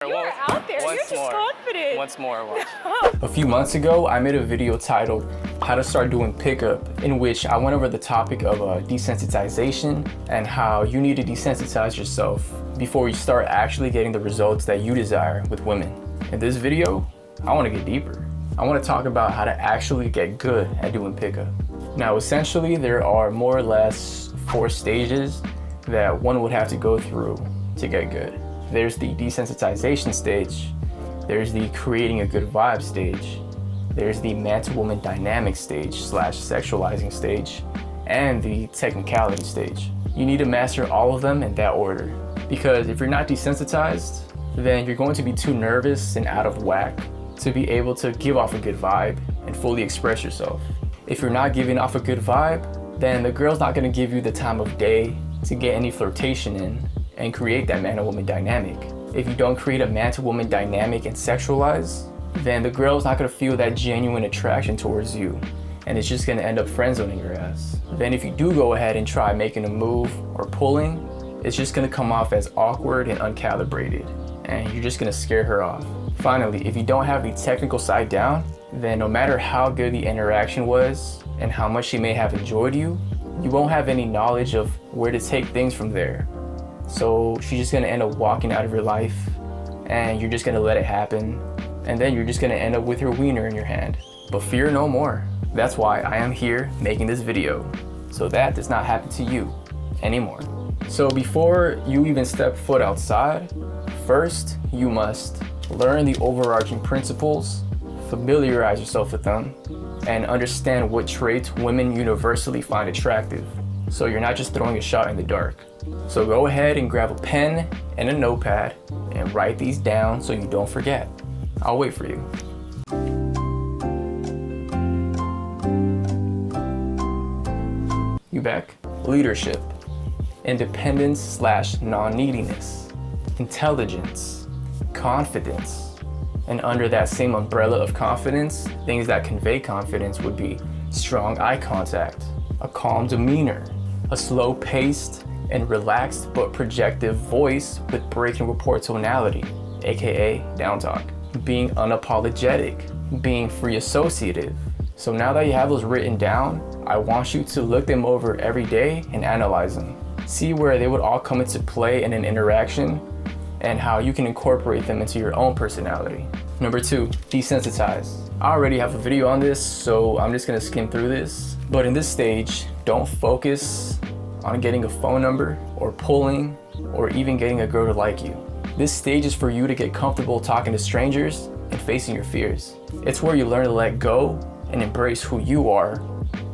You're out there. You're just confident. Once more, watch. A few months ago, I made a video titled How to Start Doing Pickup, in which I went over the topic of desensitization and how you need to desensitize yourself before you start actually getting the results that you desire with women. In this video, I want to get deeper. I want to talk about how to actually get good at doing pickup. Now, essentially, there are more or less 4 stages that one would have to go through to get good. There's the desensitization stage, there's the creating a good vibe stage, there's the man-to-woman dynamic stage / sexualizing stage, and the technicality stage. You need to master all of them in that order, because if you're not desensitized, then you're going to be too nervous and out of whack to be able to give off a good vibe and fully express yourself. If you're not giving off a good vibe, then the girl's not going to give you the time of day to get any flirtation in and create that man-to-woman dynamic. If you don't create a man-to-woman dynamic and sexualize, then the girl's not gonna feel that genuine attraction towards you, and it's just gonna end up friend-zoning your ass. Then if you do go ahead and try making a move or pulling, it's just gonna come off as awkward and uncalibrated, and you're just gonna scare her off. Finally, if you don't have the technical side down, then no matter how good the interaction was and how much she may have enjoyed you, you won't have any knowledge of where to take things from there. So she's just gonna end up walking out of your life, and you're just gonna let it happen, and then you're just gonna end up with your wiener in your hand. But fear no more. That's why I am here making this video, so that does not happen to you anymore. So before you even step foot outside, first you must learn the overarching principles, familiarize yourself with them, and understand what traits women universally find attractive, so you're not just throwing a shot in the dark. So go ahead and grab a pen and a notepad and write these down so you don't forget. I'll wait for you. You back? Leadership, independence / non-neediness, intelligence, confidence. And under that same umbrella of confidence, things that convey confidence would be strong eye contact, a calm demeanor, a slow-paced and relaxed but projective voice with breaking rapport tonality, aka down talk, being unapologetic, being free associative. So now that you have those written down, I want you to look them over every day and analyze them. See where they would all come into play in an interaction and how you can incorporate them into your own personality. Number 2, desensitize. I already have a video on this, so I'm just gonna skim through this. But in this stage, don't focus on getting a phone number or pulling or even getting a girl to like you. This stage is for you to get comfortable talking to strangers and facing your fears. It's where you learn to let go and embrace who you are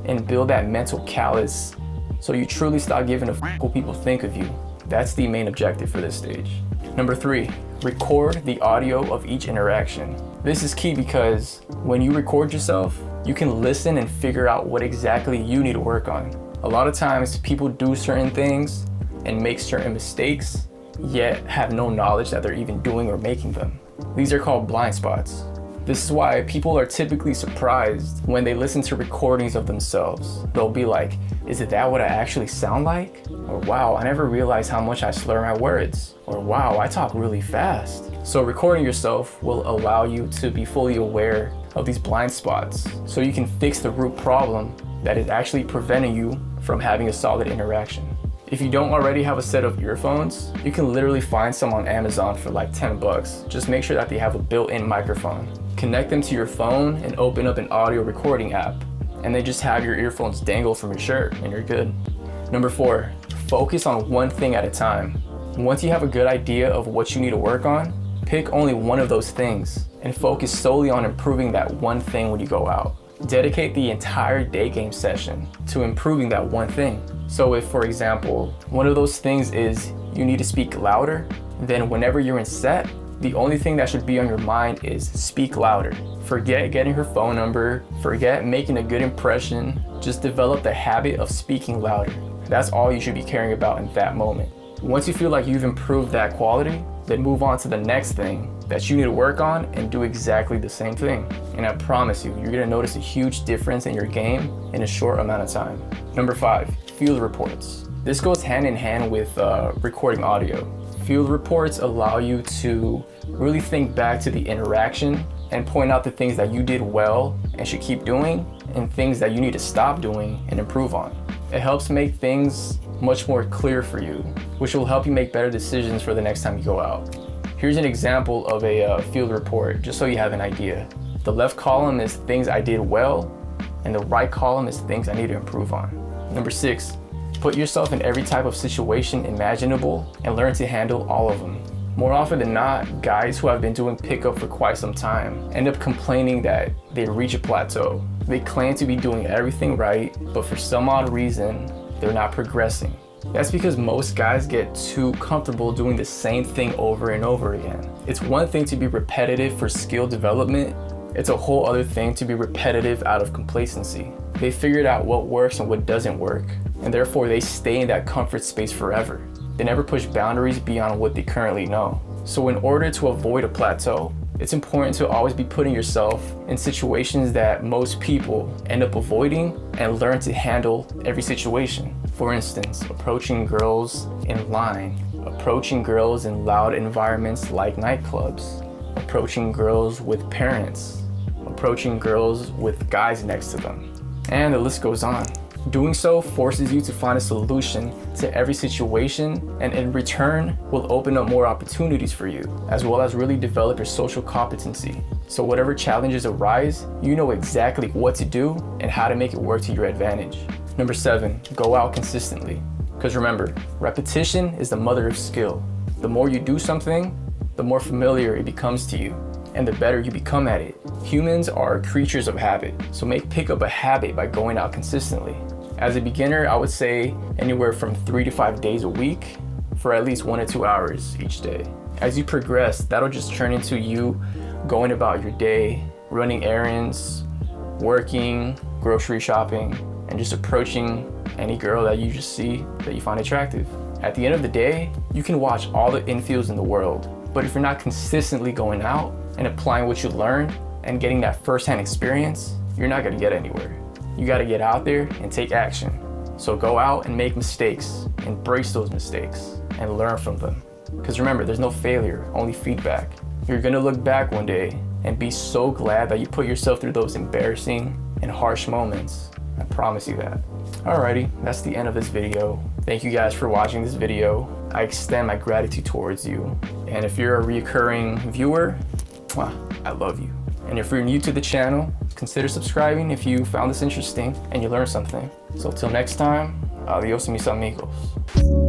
and build that mental callus so you truly stop giving a f what people think of you. That's the main objective for this stage. Number 3, record the audio of each interaction. This is key because when you record yourself, you can listen and figure out what exactly you need to work on. A lot of times people do certain things and make certain mistakes, yet have no knowledge that they're even doing or making them. These are called blind spots. This is why people are typically surprised when they listen to recordings of themselves. They'll be like, is that what I actually sound like? Or wow, I never realized how much I slur my words. Or wow, I talk really fast. So recording yourself will allow you to be fully aware of these blind spots so you can fix the root problem that is actually preventing you from having a solid interaction. If you don't already have a set of earphones, you can literally find some on Amazon for like 10 bucks. Just make sure that they have a built-in microphone. Connect them to your phone and open up an audio recording app, and then just have your earphones dangle from your shirt and you're good. Number 4, focus on one thing at a time. Once you have a good idea of what you need to work on, pick only one of those things and focus solely on improving that one thing when you go out. Dedicate the entire day game session to improving that one thing. So if, for example, one of those things is you need to speak louder, then whenever you're in set, the only thing that should be on your mind is speak louder. Forget getting her phone number, forget making a good impression, just develop the habit of speaking louder. That's all you should be caring about in that moment. Once you feel like you've improved that quality, then move on to the next thing that you need to work on and do exactly the same thing. And I promise you, you're gonna notice a huge difference in your game in a short amount of time. Number 5, field reports. This goes hand in hand with recording audio. Field reports allow you to Really think back to the interaction and point out the things that you did well and should keep doing, and things that you need to stop doing and improve on. It helps make things much more clear for you, which will help you make better decisions for the next time you go out. Here's an example of a field report, just so you have an idea. The left column is things I did well, and the right column is things I need to improve on. Number 6, put yourself in every type of situation imaginable and learn to handle all of them. More often than not, guys who have been doing pickup for quite some time end up complaining that they reach a plateau. They claim to be doing everything right, but for some odd reason, they're not progressing. That's because most guys get too comfortable doing the same thing over and over again. It's one thing to be repetitive for skill development. It's a whole other thing to be repetitive out of complacency. They figured out what works and what doesn't work, and therefore they stay in that comfort space forever. They never push boundaries beyond what they currently know. So in order to avoid a plateau, it's important to always be putting yourself in situations that most people end up avoiding and learn to handle every situation. For instance, approaching girls in line, approaching girls in loud environments like nightclubs, approaching girls with parents, approaching girls with guys next to them, and the list goes on. Doing so forces you to find a solution to every situation, and in return will open up more opportunities for you, as well as really develop your social competency. So whatever challenges arise, you know exactly what to do and how to make it work to your advantage. Number 7, go out consistently. Because remember, repetition is the mother of skill. The more you do something, the more familiar it becomes to you, and the better you become at it. Humans are creatures of habit, so make pickup a habit by going out consistently. As a beginner, I would say anywhere from 3 to 5 days a week for at least 1 to 2 hours each day. As you progress, that'll just turn into you going about your day, running errands, working, grocery shopping, and just approaching any girl that you just see that you find attractive. At the end of the day, you can watch all the infields in the world, but if you're not consistently going out and applying what you learned and getting that first-hand experience, you're not gonna get anywhere. You gotta get out there and take action. So go out and make mistakes, embrace those mistakes, and learn from them. Because remember, there's no failure, only feedback. You're gonna look back one day and be so glad that you put yourself through those embarrassing and harsh moments. I promise you that. Alrighty, that's the end of this video. Thank you guys for watching this video. I extend my gratitude towards you. And if you're a recurring viewer, I love you. And if you're new to the channel, consider subscribing if you found this interesting and you learned something. So till next time, adios mis amigos.